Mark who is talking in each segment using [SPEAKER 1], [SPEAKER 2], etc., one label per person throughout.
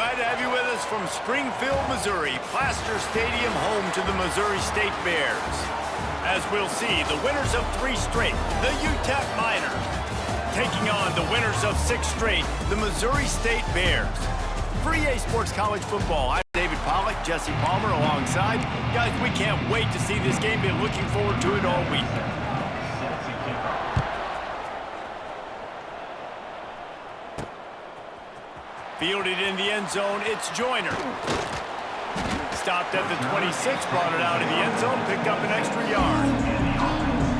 [SPEAKER 1] Glad to have you with us from Springfield, Missouri, Plaster Stadium, home to the Missouri State Bears. As we'll see, the winners of 3 straight, the UTEP Miners, taking on the winners of 6 straight, the Missouri State Bears. For EA Sports College Football, I'm David Pollack, Jesse Palmer alongside. Guys, we can't wait to see this game. Been looking forward to it all week. Fielded in the end zone, it's Joyner. Stopped at the 26, brought it out in the end zone, picked up an extra yard.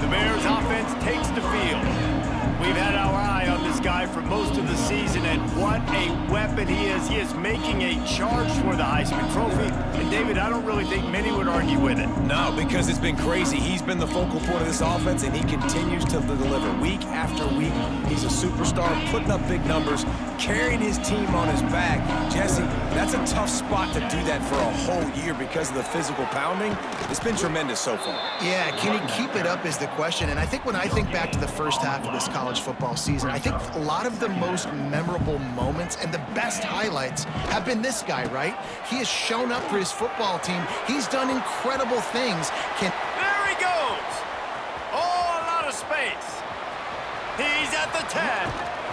[SPEAKER 1] The Bears offense takes the field. We've had our eye on this guy for most of the season, and what a weapon he is. He is making a charge for the Heisman Trophy. And, David, I don't really think many would argue with it.
[SPEAKER 2] No, because it's been crazy. He's been the focal point of this offense, and he continues to deliver week after week. He's a superstar, putting up big numbers, carrying his team on his back. Jesse, that's a tough spot to do that for a whole year because of the physical pounding. It's been tremendous so far.
[SPEAKER 3] Yeah, can he keep it up is the question. And I think when I think back to the first half of this college football season, I think a lot of the most memorable moments and the best highlights have been this guy, right? He has shown up for his football team. He's done incredible things.
[SPEAKER 1] There he goes! Oh, a lot of space. He's at the 10,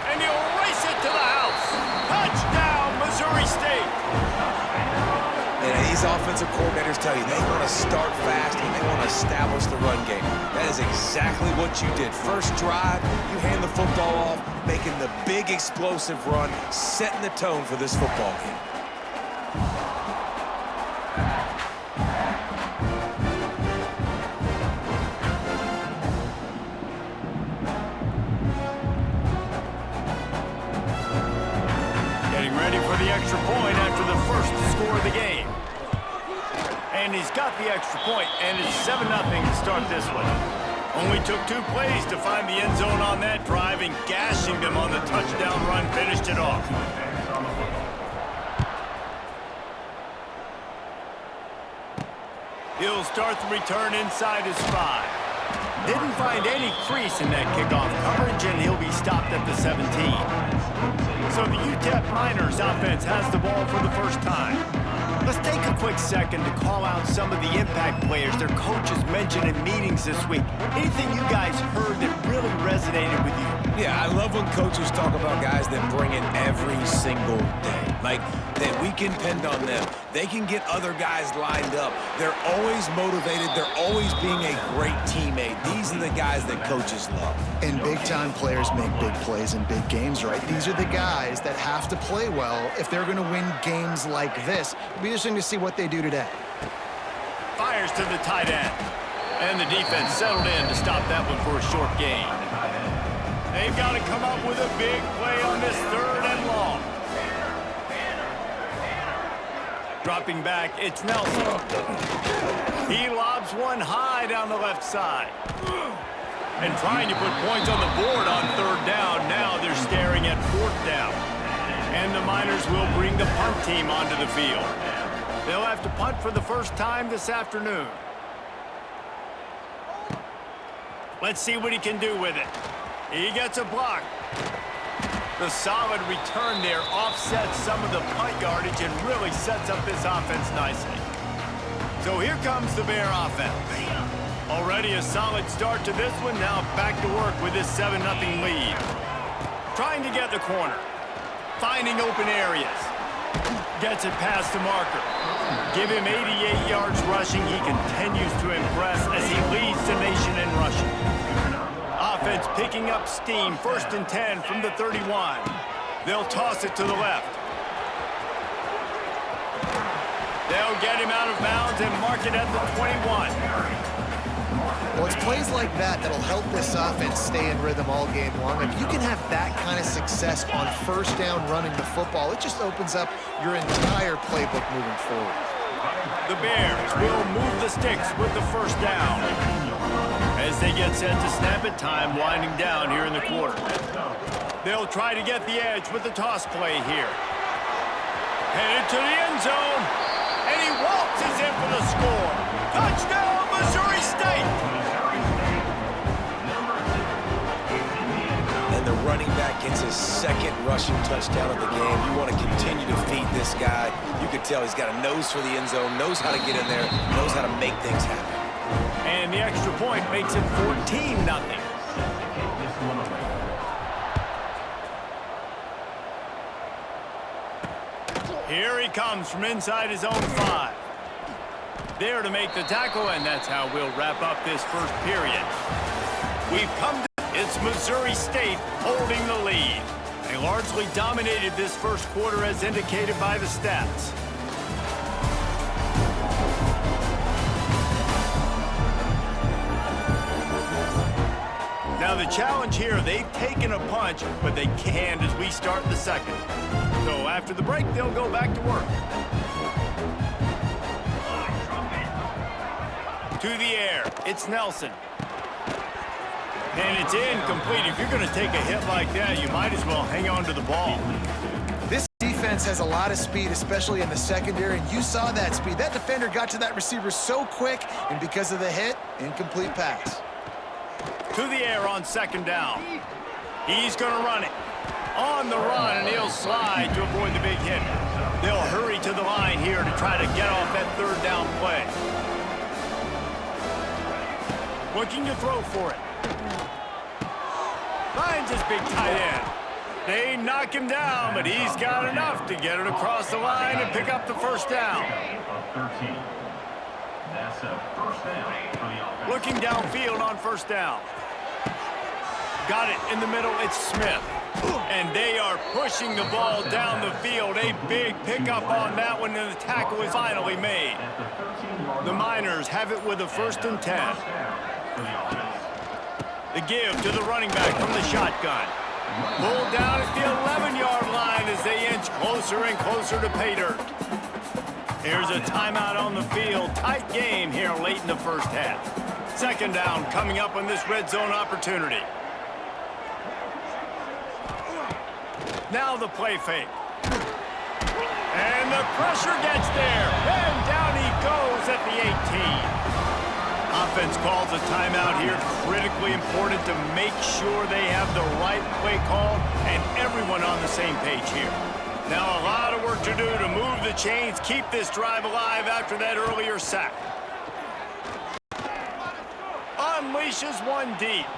[SPEAKER 1] and he'll race it to the house. Touchdown, Missouri State!
[SPEAKER 2] And these offensive coordinators tell you they want to start fast and they want to establish the run game. That is exactly what you did. First drive, you hand the football off, making the big explosive run, setting the tone for this football game.
[SPEAKER 1] Getting ready for the extra point after the first score of the game. And he's got the extra point, and it's 7-0 to start this one. Only took 2 plays to find the end zone on that drive, and gashing them on the touchdown run finished it off. He'll start the return inside his 5. Didn't find any crease in that kickoff coverage, and he'll be stopped at the 17. So the UTEP Miners offense has the ball for the first time. Let's take a quick second to call out some of the impact players their coaches mentioned in meetings this week. Anything you guys heard that really resonated with you?
[SPEAKER 2] Yeah, I love when coaches talk about guys that bring it every single day. Like, that we can depend on them. They can get other guys lined up. They're always motivated. They're always being a great teammate. These are the guys that coaches love.
[SPEAKER 3] And big-time players make big plays in big games, right? These are the guys that have to play well if they're going to win games like this. It'll be interesting to see what they do today.
[SPEAKER 1] Fires to the tight end. And the defense settled in to stop that one for a short gain. They've got to come up with a big play on this 3rd and long. Dropping back, it's Nelson. He lobs one high down the left side. And trying to put points on the board on 3rd down. Now they're staring at 4th down. And the Miners will bring the punt team onto the field. They'll have to punt for the first time this afternoon. Let's see what he can do with it. He gets a block. The solid return there offsets some of the punt yardage and really sets up this offense nicely. So here comes the Bear offense. Already a solid start to this one. Now back to work with this 7-0 lead. Trying to get the corner. Finding open areas. Gets it past the marker. Give him 88 yards rushing. He continues to impress as he leads the nation in rushing. Offense picking up steam. 1st and 10 from the 31. They'll toss it to the left. They'll get him out of bounds and mark it at the 21.
[SPEAKER 3] Well, it's plays like that that'll help this offense stay in rhythm all game long. If you can have that kind of success on 1st down running the football, it just opens up your entire playbook moving forward.
[SPEAKER 1] The Bears will move the sticks with the 1st down. As they get set to snap it, time winding down here in the quarter. They'll try to get the edge with the toss play here. Headed to the end zone, and he waltzes in for the score. Touchdown, Missouri State!
[SPEAKER 2] And the run running back gets his second rushing touchdown of the game. You want to continue to feed this guy. You can tell he's got a nose for the end zone, knows how to get in there, knows how to make things happen.
[SPEAKER 1] And the extra point makes it 14-0. Here he comes from inside his own 5. There to make the tackle, and that's how we'll wrap up this first period. We've come to it's Missouri State holding the lead. They largely dominated this first quarter as indicated by the stats. Now the challenge here, they've taken a punch, but they can't as we start the second. So after the break, they'll go back to work. To the air, it's Nelson. And it's incomplete. If you're going to take a hit like that, you might as well hang on to the ball.
[SPEAKER 3] This defense has a lot of speed, especially in the secondary, and you saw that speed. That defender got to that receiver so quick, and because of the hit, incomplete pass.
[SPEAKER 1] To the air on second down. He's going to run it. On the run, and he'll slide to avoid the big hit. They'll hurry to the line here to try to get off that third down play. Looking to throw for it. Finds his big tight end. They knock him down, but he's got enough to get it across the line and pick up the first down. Looking downfield on first down. Got it in the middle, it's Smith. And they are pushing the ball down the field. A big pickup on that one, and the tackle is finally made. The Miners have it with a 1st and 10. The give to the running back from the shotgun. Pulled down at the 11-yard line as they inch closer and closer to pay dirt. Here's a timeout on the field. Tight game here late in the first half. Second down coming up on this red zone opportunity. Now the play fake. And the pressure gets there. And down he goes at the 18. Offense calls a timeout here. Critically important to make sure they have the right play call and everyone on the same page here. Now a lot of work to do to move the chains, keep this drive alive after that earlier sack. Unleashes one deep.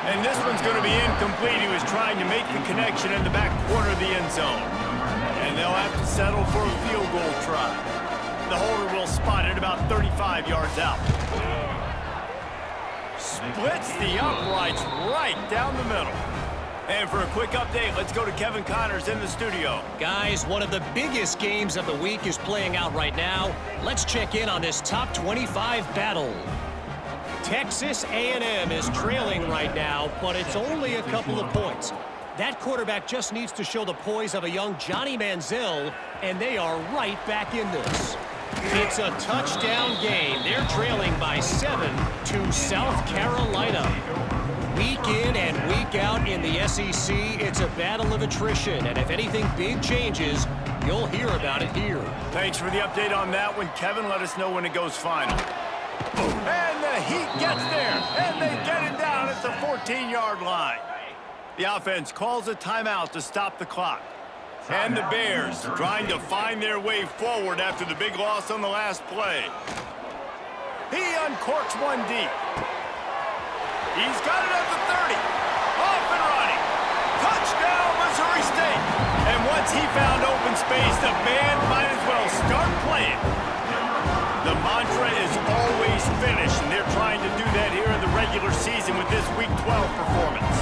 [SPEAKER 1] And this one's going to be incomplete. He was trying to make the connection in the back corner of the end zone. And they'll have to settle for a field goal try. The holder will spot it about 35 yards out. Splits the uprights right down the middle. And for a quick update, let's go to Kevin Connors in the studio.
[SPEAKER 4] Guys, one of the biggest games of the week is playing out right now. Let's check in on this top 25 battle. Texas A&M is trailing right now, but it's only a couple of points. That quarterback just needs to show the poise of a young Johnny Manziel, and they are right back in this. It's a touchdown game. They're trailing by 7 to South Carolina. Week in and week out in the SEC, it's a battle of attrition, and if anything big changes, you'll hear about it here.
[SPEAKER 1] Thanks for the update on that one, Kevin. Let us know when it goes final. And the Heat gets there, and they get it down at the 14-yard line. The offense calls a timeout to stop the clock. And the Bears trying to find their way forward after the big loss on the last play. He uncorks one deep. He's got it at the 30. Off and running. Touchdown, Missouri State. And once he found open space, the band might as well start playing. The mantra is always finish, and they're trying to do that here in the regular season with this Week 12 performance.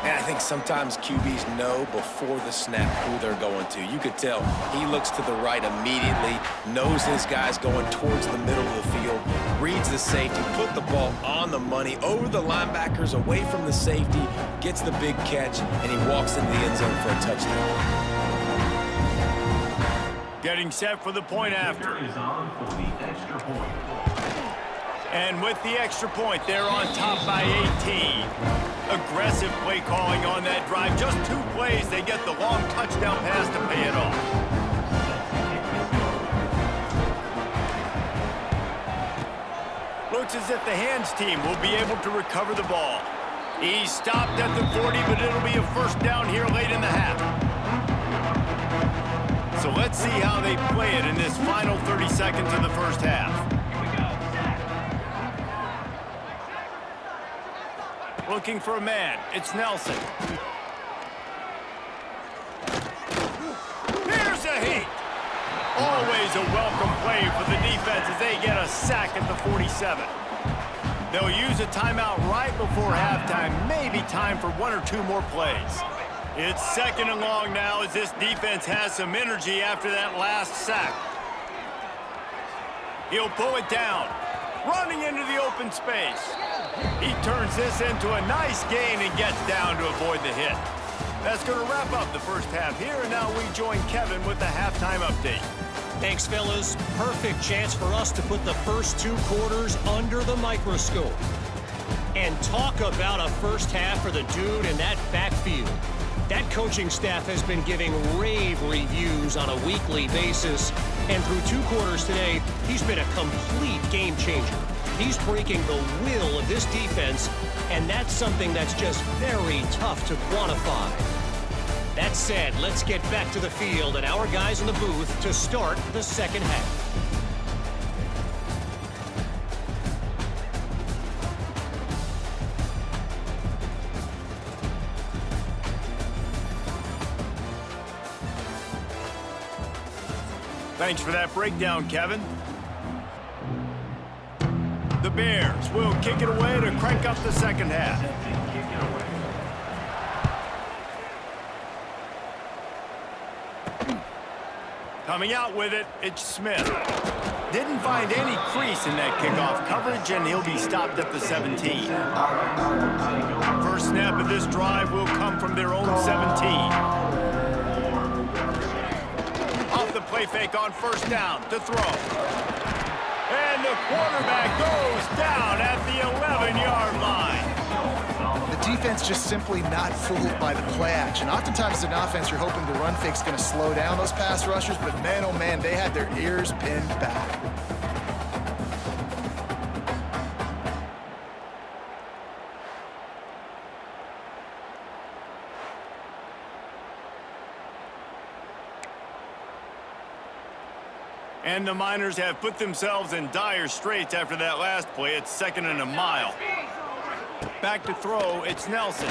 [SPEAKER 2] And I think sometimes QBs know before the snap who they're going to. You could tell he looks to the right immediately, knows his guy's going towards the middle of the field, reads the safety, put the ball on the money, over the linebackers, away from the safety, gets the big catch, and he walks into the end zone for a touchdown.
[SPEAKER 1] Getting set for the point after. And with the extra point, they're on top by 18. Aggressive play calling on that drive. Just 2 plays, they get the long touchdown pass to pay it off. Looks as if the hands team will be able to recover the ball. He's stopped at the 40, but it'll be a first down here late in the half. So let's see how they play it in this final 30 seconds of the first half. Looking for a man. It's Nelson. Here's a heat. Always a welcome play for the defense as they get a sack at the 47. They'll use a timeout right before halftime. Maybe time for one or two more plays. It's second and long now as this defense has some energy after that last sack. He'll pull it down, running into the open space. He turns this into a nice gain and gets down to avoid the hit. That's going to wrap up the first half here, and now we join Kevin with the halftime update.
[SPEAKER 4] Thanks, fellas. Perfect chance for us to put the first two quarters under the microscope. And talk about a first half for the dude in that backfield. That coaching staff has been giving rave reviews on a weekly basis. And through two quarters today, he's been a complete game changer. He's breaking the will of this defense, and that's something that's just very tough to quantify. That said, let's get back to the field and our guys in the booth to start the second half.
[SPEAKER 1] Thanks for that breakdown, Kevin. The Bears will kick it away to crank up the second half. Coming out with it, it's Smith. Didn't find any crease in that kickoff coverage, and he'll be stopped at the 17. First snap of this drive will come from their own 17. Off the play fake on first down to throw. And the quarterback goes down at the 11-yard line.
[SPEAKER 3] The defense just simply not fooled by the play action. Oftentimes as an offense, you're hoping the run fake's going to slow down those pass rushers, but man, oh man, they had their ears pinned back.
[SPEAKER 1] And the Miners have put themselves in dire straits after that last play. It's second and a mile. Back to throw, it's Nelson.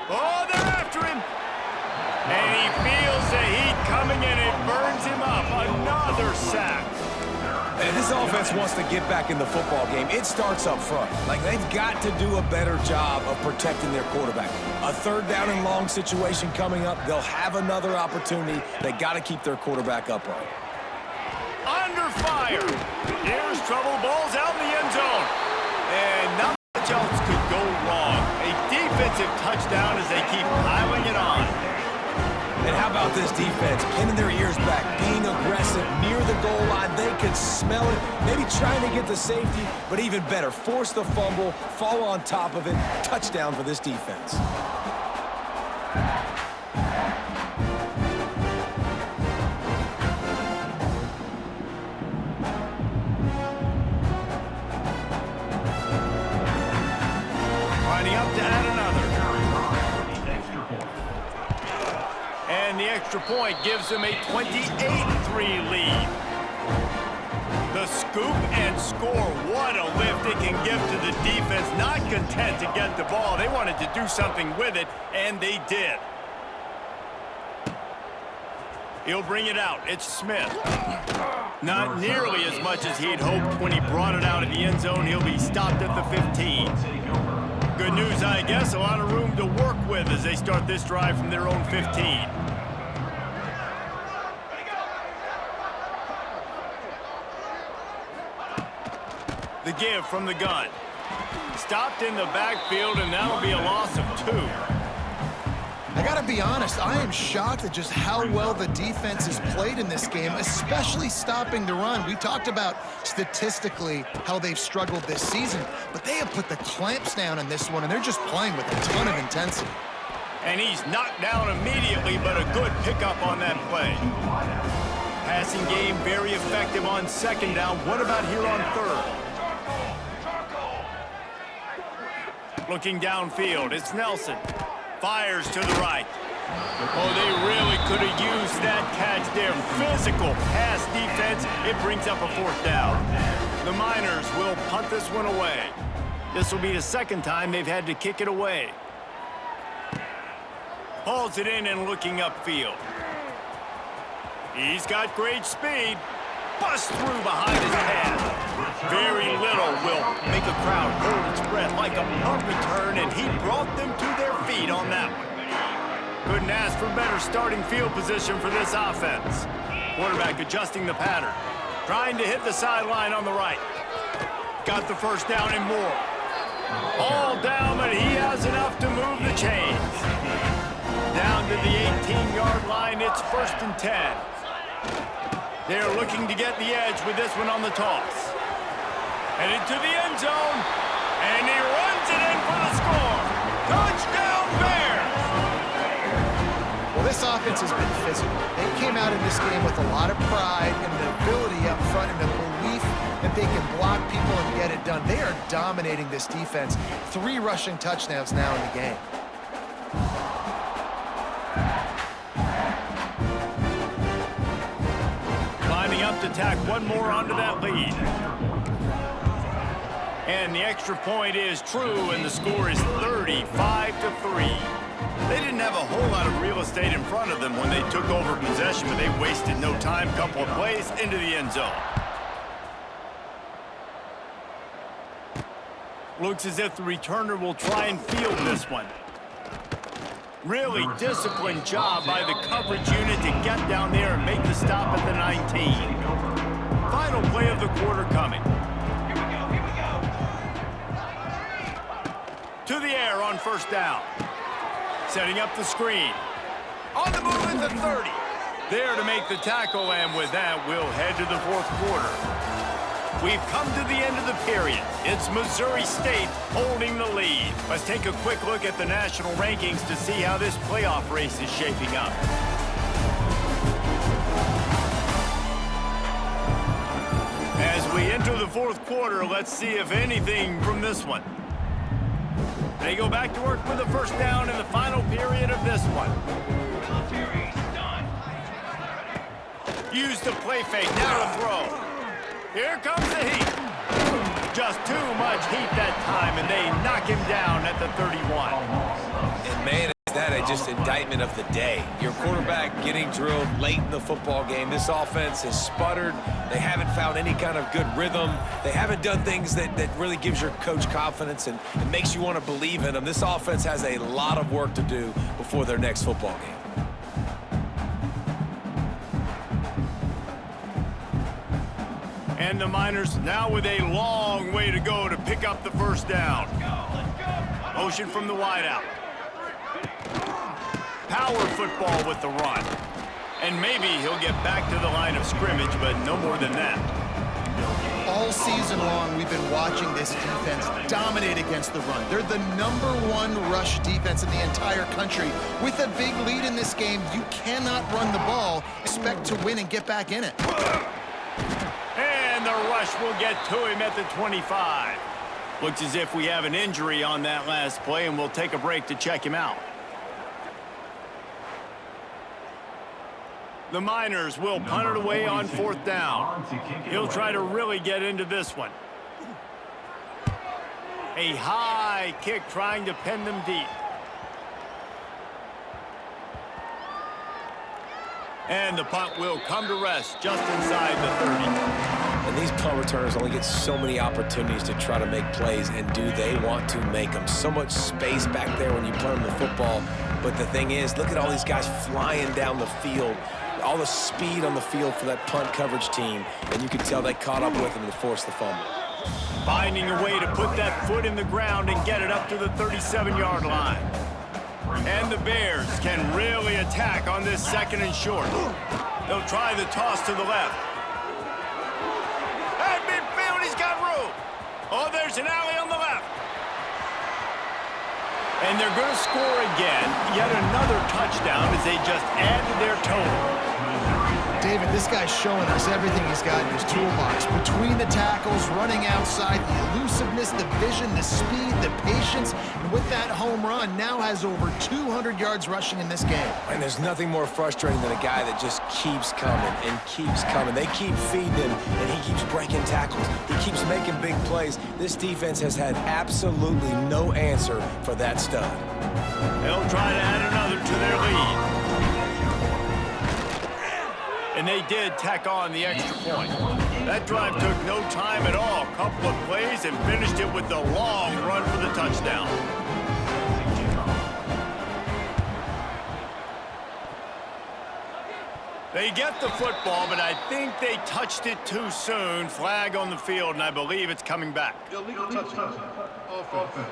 [SPEAKER 1] Oh, they're after him. And he feels the heat coming and it burns him up. Another sack.
[SPEAKER 2] And this offense wants to get back in the football game. It starts up front. Like, they've got to do a better job of protecting their quarterback. A third down and long situation coming up. They'll have another opportunity. They got to keep their quarterback upright.
[SPEAKER 1] Under fire. Here's trouble. Ball's out in the end zone. And not much else could go wrong. A defensive touchdown as they keep piling it on.
[SPEAKER 2] And how about this defense? Pinning their ears back, being aggressive near the goal line. They could smell it. Maybe trying to get the safety, but even better, force the fumble, fall on top of it. Touchdown for this defense.
[SPEAKER 1] Up to add another. And the extra point gives them a 28-3 lead. The scoop and score. What a lift it can give to the defense. Not content to get the ball. They wanted to do something with it, and they did. He'll bring it out. It's Smith. Not nearly as much as he'd hoped when he brought it out of the end zone. He'll be stopped at the 15. Good news, I guess. A lot of room to work with as they start this drive from their own 15. The give from the gun. Stopped in the backfield, and that'll be a loss of 2.
[SPEAKER 3] I gotta be honest, I am shocked at just how well the defense has played in this game, especially stopping the run. We talked about statistically how they've struggled this season, but they have put the clamps down in this one, and they're just playing with a ton of intensity.
[SPEAKER 1] And he's knocked down immediately, but a good pickup on that play. Passing game very effective on second down. What about here on third? Looking downfield, it's Nelson. Fires to the right. Oh, they really could have used that catch there. Physical pass defense. It brings up a 4th down. The Miners will punt this one away. This will be the 2nd time they've had to kick it away. Hauls it in and looking upfield. He's got great speed. Busts through behind his pass. Very little will make a crowd hold its breath like a punt return, and he brought them to their feet on that one. Couldn't ask for better starting field position for this offense. Quarterback adjusting the pattern. Trying to hit the sideline on the right. Got the 1st down and more. All down, but he has enough to move the chains. Down to the 18-yard line, it's 1st and 10. They're looking to get the edge with this one on the toss. Headed to the end zone, and he runs it in for the score. Touchdown, Bears!
[SPEAKER 3] Well, this offense has been physical. They came out in this game with a lot of pride and the ability up front and the belief that they can block people and get it done. They are dominating this defense. 3 rushing touchdowns now in the game.
[SPEAKER 1] Lining up to tack one more onto that lead. And the extra point is true, and the score is 35-3. They didn't have a whole lot of real estate in front of them when they took over possession, but they wasted no time. Couple of plays into the end zone. Looks as if the returner will try and field this one. Really disciplined job by the coverage unit to get down there and make the stop at the 19. Final play of the quarter coming. To the air on 1st down. Setting up the screen. On the move at the 30. There to make the tackle, and with that, we'll head to the 4th quarter. We've come to the end of the period. It's Missouri State holding the lead. Let's take a quick look at the national rankings to see how this playoff race is shaping up. As we enter the 4th quarter, let's see if anything from this one. They go back to work with the 1st down in the final period of this one. Use the play fake, now to throw. Here comes the heat. Just too much heat that time, and they knock him down at the 31.
[SPEAKER 2] And man, is that just indictment of the day. Your quarterback getting drilled late in the football game. This offense has sputtered. They haven't found any kind of good rhythm. They haven't done things that really gives your coach confidence and makes you want to believe in them. This offense has a lot of work to do before their next football game.
[SPEAKER 1] And the Miners now with a long way to go to pick up the 1st down. Motion from the wideout. Power football with the run. And maybe he'll get back to the line of scrimmage, but no more than that.
[SPEAKER 3] All season long, we've been watching this defense dominate against the run. They're the #1 rush defense in the entire country. With a big lead in this game, you cannot run the ball, expect to win and get back in it.
[SPEAKER 1] And the rush will get to him at the 25. Looks as if we have an injury on that last play, and we'll take a break to check him out. The Miners will punt it away on 4th down. He'll try to really get into this one. A high kick trying to pin them deep. And the punt will come to rest just inside the 30.
[SPEAKER 2] And these punt returners only get so many opportunities to try to make plays, and do they want to make them? So much space back there when you punt them the football. But the thing is, look at all these guys flying down the field. All the speed on the field for that punt coverage team, and you can tell they caught up with him to force the fumble.
[SPEAKER 1] Finding a way to put that foot in the ground and get it up to the 37-yard line. And the Bears can really attack on this 2nd and short. They'll try the toss to the left. At midfield, he's got room. Oh, there's an alley on the left. And they're going to score again. Yet another touchdown as they just add to their total.
[SPEAKER 3] David, this guy's showing us everything he's got in his toolbox. Between the tackles, running outside, the elusiveness, the vision, the speed, the patience, and with that home run, now has over 200 yards rushing in this game.
[SPEAKER 2] And there's nothing more frustrating than a guy that just keeps coming and keeps coming. They keep feeding him, and he keeps breaking tackles. He keeps making big plays. This defense has had absolutely no answer for that stud.
[SPEAKER 1] They'll try to add another to their lead. And they did tack on the extra point. That drive took no time at all. Couple of plays and finished it with the long run for the touchdown. They get the football, but I think they touched it too soon. Flag on the field, and I believe it's coming back.
[SPEAKER 5] Illegal touchdown. Offense.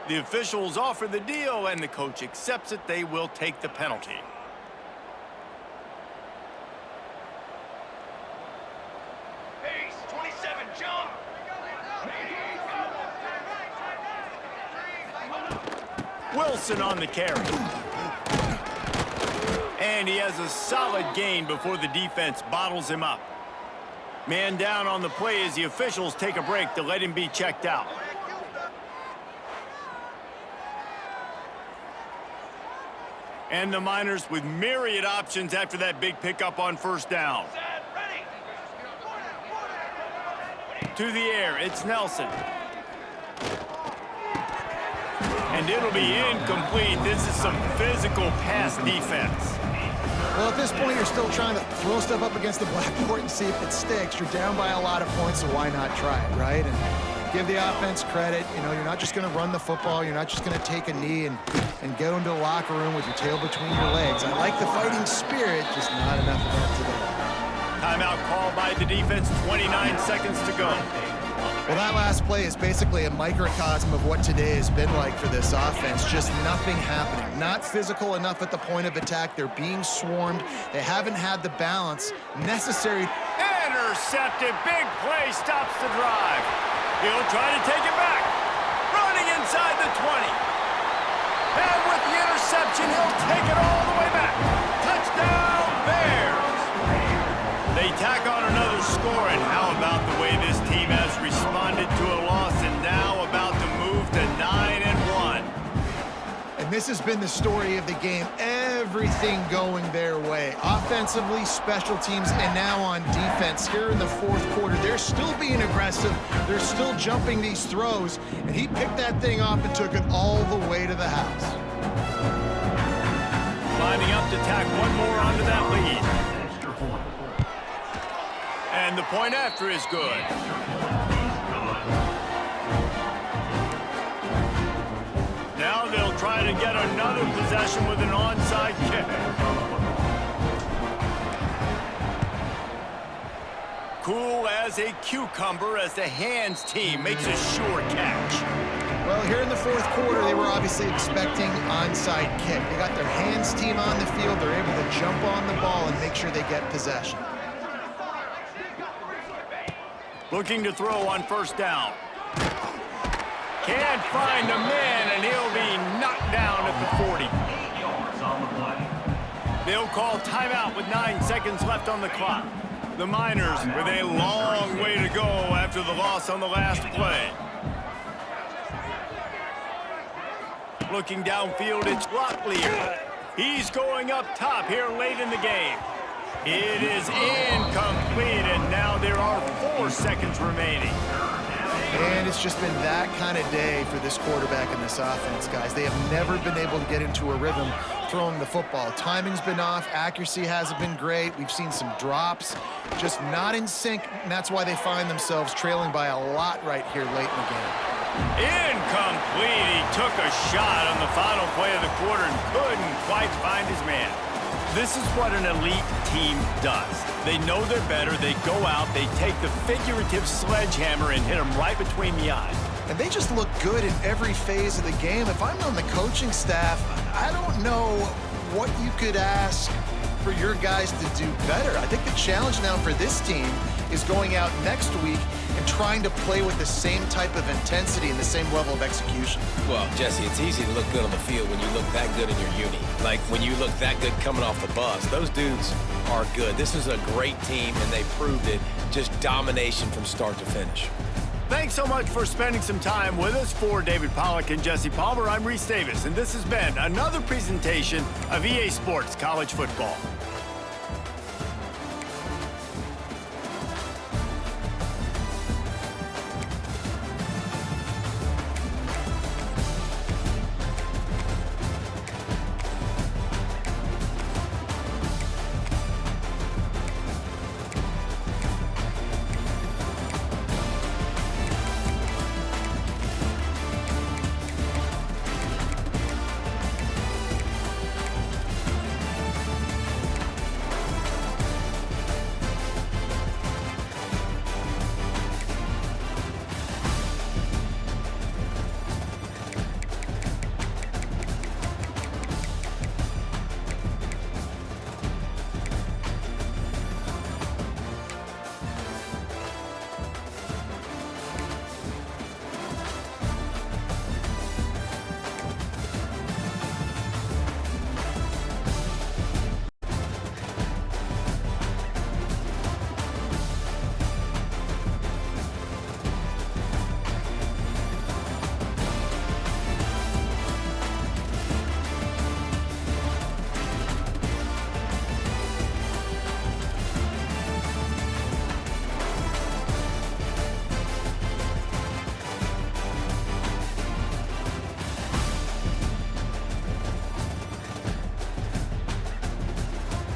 [SPEAKER 1] The officials offer the deal, and the coach accepts it. They will take the penalty.
[SPEAKER 5] Pace, 27, jump.
[SPEAKER 1] Wilson on the carry. And he has a solid gain before the defense bottles him up. Man down on the play as the officials take a break to let him be checked out. And the Miners with myriad options after that big pickup on first down. To the air, it's Nelson. And it'll be incomplete. This is some physical pass defense.
[SPEAKER 3] Well, at this point, you're still trying to throw stuff up against the blackboard and see if it sticks. You're down by a lot of points, so why not try it, right? And give the offense credit. You know, you're not just going to run the football. You're not just going to take a knee and go into the locker room with your tail between your legs. I like the fighting spirit, just not enough of that today.
[SPEAKER 1] Timeout called by the defense, 29 seconds to go.
[SPEAKER 3] Well, that last play is basically a microcosm of what today has been like for this offense. Just nothing happening. Not physical enough at the point of attack. They're being swarmed. They haven't had the balance necessary.
[SPEAKER 1] Intercepted. Big play stops the drive. He'll try to take it back. Running inside the 20. And with the interception, he'll take it all the way back. Touchdown, Bears. They tack on another score, and how about the way this team has responded to a loss and now about to move to 9-1.
[SPEAKER 3] And this has been the story of the game. Everything going their way. Offensively, special teams, and now on defense. Here in the fourth quarter, they're still being aggressive. They're still jumping these throws. And he picked that thing off and took it all the way to the house.
[SPEAKER 1] Lining up to tack one more onto that lead. And the point after is good. Now they'll try to get another possession with an onside kick. Cool as a cucumber as the hands team makes a sure catch.
[SPEAKER 3] Well, here in the fourth quarter, they were obviously expecting onside kick. They got their hands team on the field. They're able to jump on the ball and make sure they get possession.
[SPEAKER 1] Looking to throw on first down. Can't find a man, and he'll be knocked down at the 40. They'll call timeout with 9 seconds left on the clock. The Miners with a long way to go after the loss on the last play. Looking downfield, it's Locklear. He's going up top here late in the game. It is incomplete, and now there are 4 seconds remaining.
[SPEAKER 3] And it's just been that kind of day for this quarterback and this offense, guys. They have never been able to get into a rhythm throwing the football. Timing's been off. Accuracy hasn't been great. We've seen some drops, just not in sync, and that's why they find themselves trailing by a lot right here late in the game.
[SPEAKER 1] Incomplete. He took a shot on the final play of the quarter and couldn't quite find his man. This is what an elite team does. They know they're better. They go out. They take the figurative sledgehammer and hit them right between the eyes.
[SPEAKER 3] And they just look good in every phase of the game. If I'm on the coaching staff, I don't know what you could ask for your guys to do better. I think the challenge now for this team is going out next week and trying to play with the same type of intensity and the same level of execution.
[SPEAKER 2] Well, Jesse, it's easy to look good on the field when you look that good in your uni. Like when you look that good coming off the bus. Those dudes are good. This is a great team, and they proved it. Just domination from start to finish.
[SPEAKER 1] Thanks so much for spending some time with us. For David Pollack and Jesse Palmer, I'm Reese Davis, and this has been another presentation of EA Sports College Football.